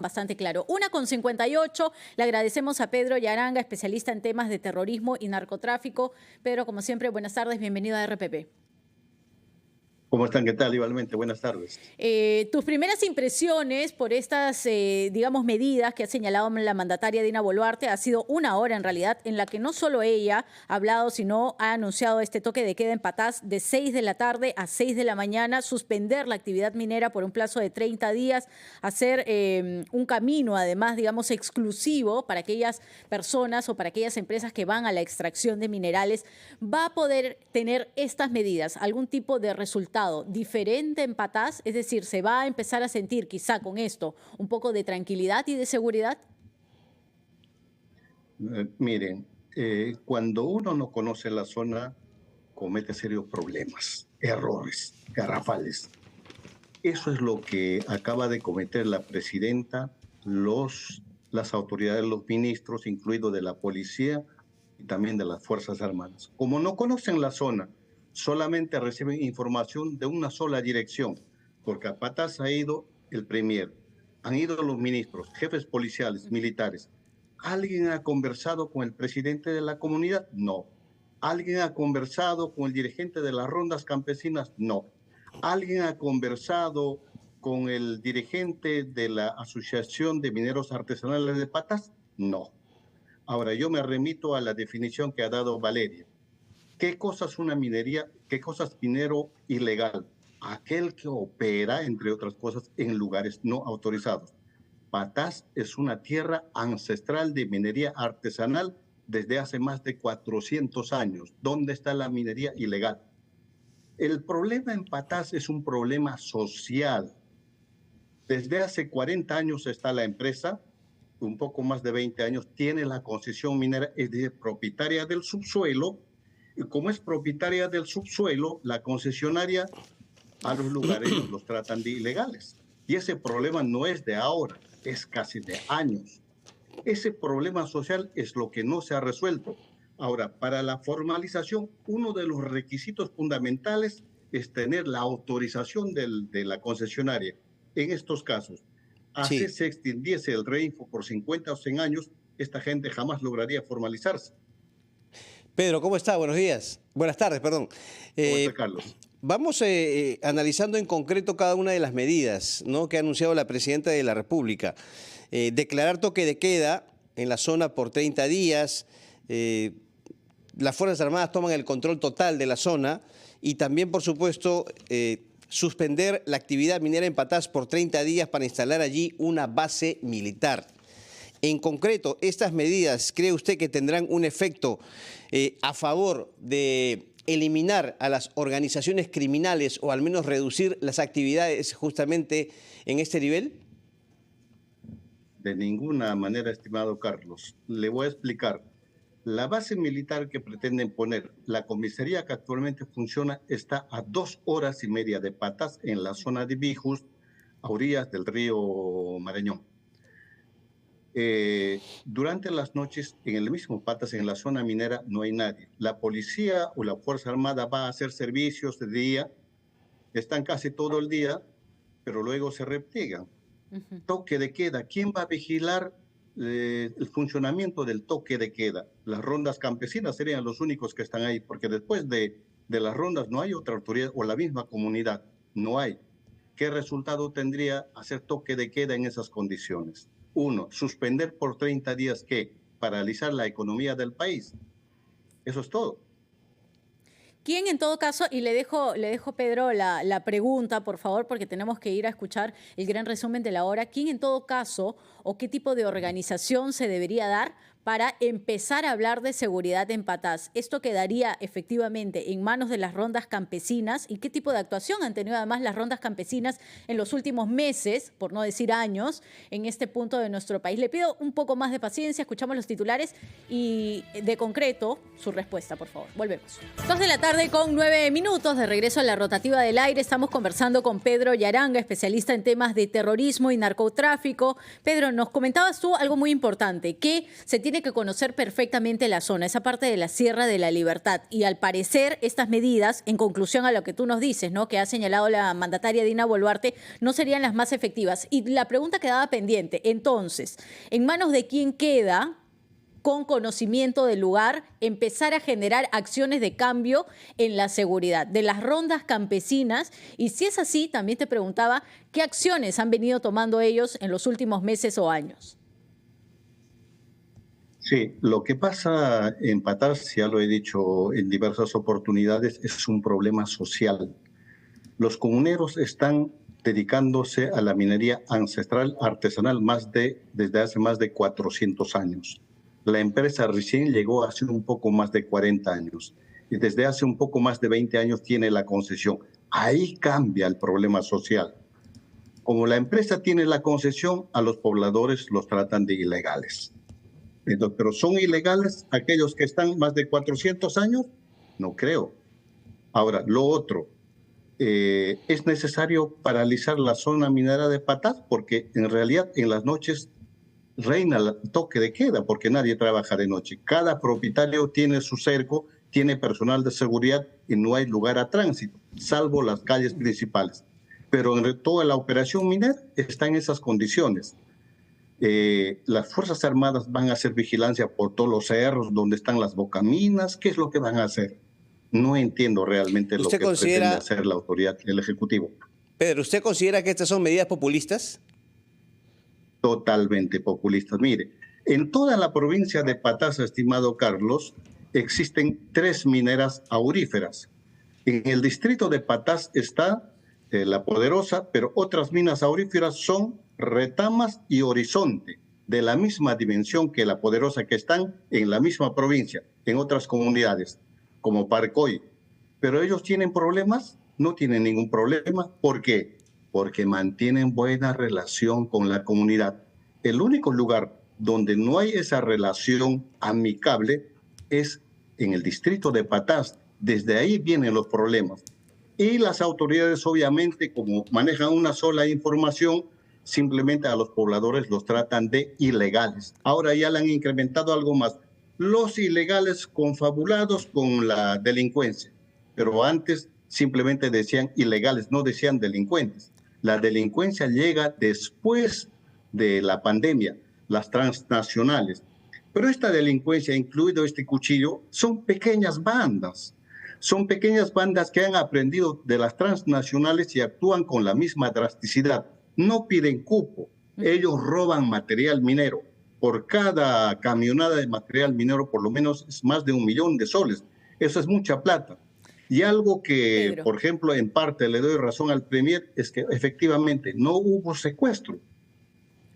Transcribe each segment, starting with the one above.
Bastante claro. 1:58. Le agradecemos a Pedro Yaranga, especialista en temas de terrorismo y narcotráfico. Pedro, como siempre, buenas tardes, bienvenido a RPP. ¿Cómo están? ¿Qué tal? Igualmente, buenas tardes. Tus primeras impresiones por estas, digamos, medidas que ha señalado la mandataria Dina Boluarte. Ha sido una hora, en realidad, en la que no solo ella ha hablado, sino ha anunciado este toque de queda en Patás de 6 de la tarde a 6 de la mañana, suspender la actividad minera por un plazo de 30 días, hacer un camino, además, digamos, exclusivo para aquellas personas o para aquellas empresas que van a la extracción de minerales. ¿Va a poder tener estas medidas algún tipo de resultado diferente en Patás? Es decir, ¿se va a empezar a sentir quizá con esto un poco de tranquilidad y de seguridad? Miren, cuando uno no conoce la zona, comete serios problemas, errores, garrafales. Eso es lo que acaba de cometer la presidenta, las autoridades, los ministros, incluido de la policía y también de las Fuerzas Armadas. Como no conocen la zona, solamente reciben información de una sola dirección, porque a Patás ha ido el premier, han ido los ministros, jefes policiales, militares. ¿Alguien ha conversado con el presidente de la comunidad? No. ¿Alguien ha conversado con el dirigente de las rondas campesinas? No. ¿Alguien ha conversado con el dirigente de la Asociación de Mineros Artesanales de Patás? No. Ahora, yo me remito a la definición que ha dado Valeria. ¿Qué cosa es una minería? ¿Qué cosa es minero ilegal? Aquel que opera, entre otras cosas, en lugares no autorizados. Patás es una tierra ancestral de minería artesanal desde hace más de 400 años. ¿Dónde está la minería ilegal? El problema en Patás es un problema social. Desde hace 40 años está la empresa, un poco más de 20 años, tiene la concesión minera, es propietaria del subsuelo, y como es propietaria del subsuelo, la concesionaria a los lugareños los tratan de ilegales. Y ese problema no es de ahora, es casi de años. Ese problema social es lo que no se ha resuelto. Ahora, para la formalización, uno de los requisitos fundamentales es tener la autorización de la concesionaria. En estos casos, así se extendiese el REINFO por 50 o 100 años, esta gente jamás lograría formalizarse. Pedro, ¿cómo está? Buenos días. Buenas tardes, perdón. ¿Cómo está, Carlos? Vamos analizando en concreto cada una de las medidas, ¿no?, que ha anunciado la Presidenta de la República. Declarar toque de queda en la zona por 30 días, las Fuerzas Armadas toman el control total de la zona y también, por supuesto, suspender la actividad minera en Patás por 30 días para instalar allí una base militar. En concreto, ¿estas medidas cree usted que tendrán un efecto a favor de eliminar a las organizaciones criminales o al menos reducir las actividades justamente en este nivel? De ninguna manera, estimado Carlos. Le voy a explicar. La base militar que pretenden poner, la comisaría que actualmente funciona, está a 2 horas y media de Patás en la zona de Bijus, a orillas del río Marañón. Durante las noches, en el mismo Patás, en la zona minera, no hay nadie. La policía o la Fuerza Armada va a hacer servicios de día, están casi todo el día, pero luego se repliegan. Toque de queda. ¿Quién va a vigilar el funcionamiento del toque de queda? Las rondas campesinas serían los únicos que están ahí, porque después de las rondas no hay otra autoridad o la misma comunidad. No hay. ¿Qué resultado tendría hacer toque de queda en esas condiciones? Uno, suspender por 30 días, ¿qué? Paralizar la economía del país. Eso es todo. ¿Quién en todo caso, y le dejo Pedro la pregunta, por favor, porque tenemos que ir a escuchar el gran resumen de la hora, ¿quién en todo caso o qué tipo de organización se debería dar para empezar a hablar de seguridad en Patás? ¿Esto quedaría efectivamente en manos de las rondas campesinas? ¿Y qué tipo de actuación han tenido además las rondas campesinas en los últimos meses, por no decir años, en este punto de nuestro país? Le pido un poco más de paciencia, escuchamos los titulares y de concreto su respuesta, por favor. Volvemos. 2 de la tarde con 9 minutos, de regreso a la rotativa del aire. Estamos conversando con Pedro Yaranga, especialista en temas de terrorismo y narcotráfico. Pedro, nos comentabas tú algo muy importante, que se tiene tiene que conocer perfectamente la zona, esa parte de la Sierra de la Libertad. Y al parecer, estas medidas, en conclusión a lo que tú nos dices, ¿no?, que ha señalado la mandataria Dina Boluarte, no serían las más efectivas. Y la pregunta quedaba pendiente. Entonces, ¿en manos de quién queda, con conocimiento del lugar, empezar a generar acciones de cambio en la seguridad de las rondas campesinas? Y si es así, también te preguntaba, ¿qué acciones han venido tomando ellos en los últimos meses o años? Sí, lo que pasa en Patas, ya lo he dicho en diversas oportunidades, es un problema social. Los comuneros están dedicándose a la minería ancestral artesanal desde hace más de 400 años. La empresa recién llegó hace un poco más de 40 años y desde hace un poco más de 20 años tiene la concesión. Ahí cambia el problema social. Como la empresa tiene la concesión, a los pobladores los tratan de ilegales. Entonces, ¿pero son ilegales aquellos que están más de 400 años? No creo. Ahora, lo otro, es necesario paralizar la zona minera de Patas porque en realidad en las noches reina el toque de queda porque nadie trabaja de noche. Cada propietario tiene su cerco, tiene personal de seguridad y no hay lugar a tránsito, salvo las calles principales. Pero en toda la operación minera está en esas condiciones. Las Fuerzas Armadas van a hacer vigilancia por todos los cerros donde están las bocaminas. ¿Qué es lo que van a hacer? No entiendo realmente lo que pretende hacer la autoridad, el Ejecutivo. Pedro, ¿usted considera que estas son medidas populistas? Totalmente populistas. Mire, en toda la provincia de Patas, estimado Carlos, existen 3 mineras auríferas. En el distrito de Patas está La Poderosa, pero otras minas auríferas son Retamas y Horizonte, de la misma dimensión que La Poderosa, que están en la misma provincia, en otras comunidades, como Parcoy. Pero ellos tienen problemas, no tienen ningún problema. ¿Por qué? Porque mantienen buena relación con la comunidad. El único lugar donde no hay esa relación amigable es en el distrito de Patas. Desde ahí vienen los problemas. Y las autoridades, obviamente, como manejan una sola información, simplemente a los pobladores los tratan de ilegales. Ahora ya le han incrementado algo más. Los ilegales confabulados con la delincuencia. Pero antes simplemente decían ilegales, no decían delincuentes. La delincuencia llega después de la pandemia, las transnacionales. Pero esta delincuencia, incluido este cuchillo, son pequeñas bandas. Son pequeñas bandas que han aprendido de las transnacionales y actúan con la misma drasticidad. No piden cupo, ellos roban material minero. Por cada camionada de material minero, por lo menos es más de 1 millón de soles. Eso es mucha plata. Y algo que, Pedro, por ejemplo, en parte le doy razón al Premier, es que efectivamente no hubo secuestro.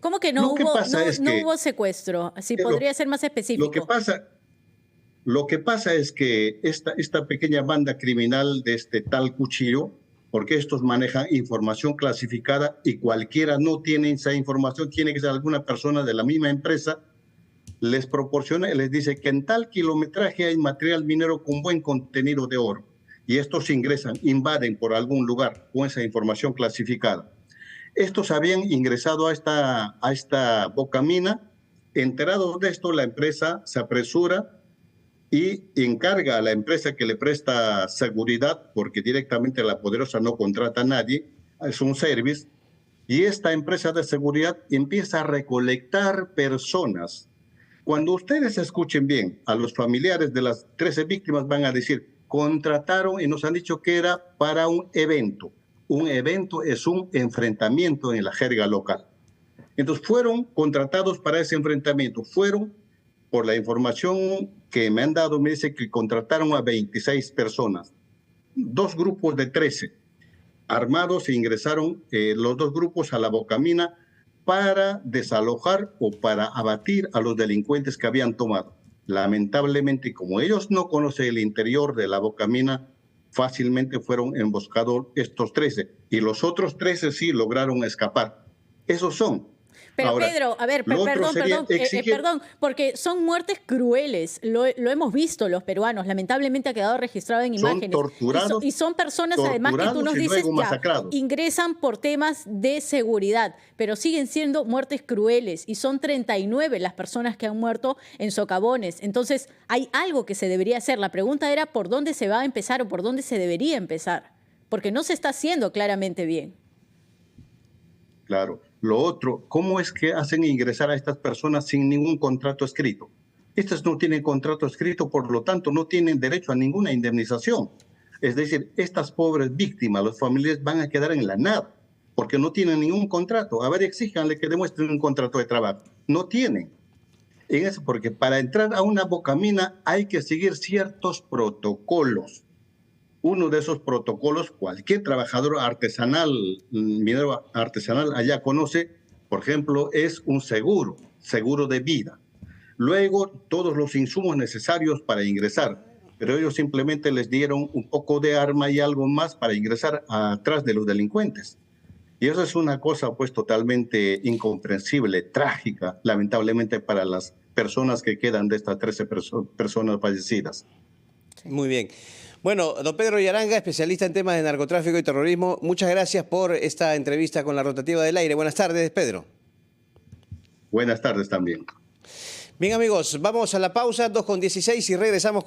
¿cómo que no Lo que hubo, pasa no, es no que hubo secuestro? Así lo, podría ser más lo que específico. pasa, lo que pasa es que esta pequeña banda criminal de este tal cuchillo, porque estos manejan información clasificada y cualquiera no tiene esa información, tiene que ser alguna persona de la misma empresa, les proporciona y les dice que en tal kilometraje hay material minero con buen contenido de oro. Y estos ingresan, invaden por algún lugar con esa información clasificada. Estos habían ingresado a esta bocamina. Enterados de esto, la empresa se apresura y encarga a la empresa que le presta seguridad, porque directamente La Poderosa no contrata a nadie, es un service, y esta empresa de seguridad empieza a recolectar personas. Cuando ustedes escuchen bien, a los familiares de las 13 víctimas van a decir, contrataron y nos han dicho que era para un evento. Un evento es un enfrentamiento en la jerga local. Entonces fueron contratados para ese enfrentamiento. Fueron, por la información que me han dado, me dice que contrataron a 26 personas. 2 grupos de 13 armados e ingresaron los 2 grupos a la bocamina para desalojar o para abatir a los delincuentes que habían tomado. Lamentablemente, como ellos no conocen el interior de la bocamina, fácilmente fueron emboscados estos 13 y los otros 13 sí lograron escapar. Esos son. Pero Ahora, Pedro, a ver, lo otro perdón, sería exigir- perdón, porque son muertes crueles, lo hemos visto los peruanos, lamentablemente ha quedado registrado en Son imágenes. torturados, Y son personas además que tú nos torturados y dices luego ya, masacrados. ingresan por temas de seguridad, pero siguen siendo muertes crueles y son 39 las personas que han muerto en socavones. Entonces, hay algo que se debería hacer. La pregunta era por dónde se va a empezar o por dónde se debería empezar, porque no se está haciendo claramente bien. Claro. Lo otro, ¿cómo es que hacen ingresar a estas personas sin ningún contrato escrito? Estas no tienen contrato escrito, por lo tanto, no tienen derecho a ninguna indemnización. Es decir, estas pobres víctimas, los familiares van a quedar en la nada, porque no tienen ningún contrato. A ver, exíjanle que demuestren un contrato de trabajo. No tienen. En eso, porque para entrar a una bocamina hay que seguir ciertos protocolos. Uno de esos protocolos, cualquier trabajador artesanal, minero artesanal allá conoce, por ejemplo, es un seguro de vida. Luego, todos los insumos necesarios para ingresar, pero ellos simplemente les dieron un poco de arma y algo más para ingresar atrás de los delincuentes. Y eso es una cosa pues totalmente incomprensible, trágica, lamentablemente para las personas que quedan de estas 13 personas fallecidas. Muy bien. Bueno, don Pedro Yaranga, especialista en temas de narcotráfico y terrorismo, muchas gracias por esta entrevista con la Rotativa del Aire. Buenas tardes, Pedro. Buenas tardes también. Bien, amigos, vamos a la pausa, 2:16 y regresamos.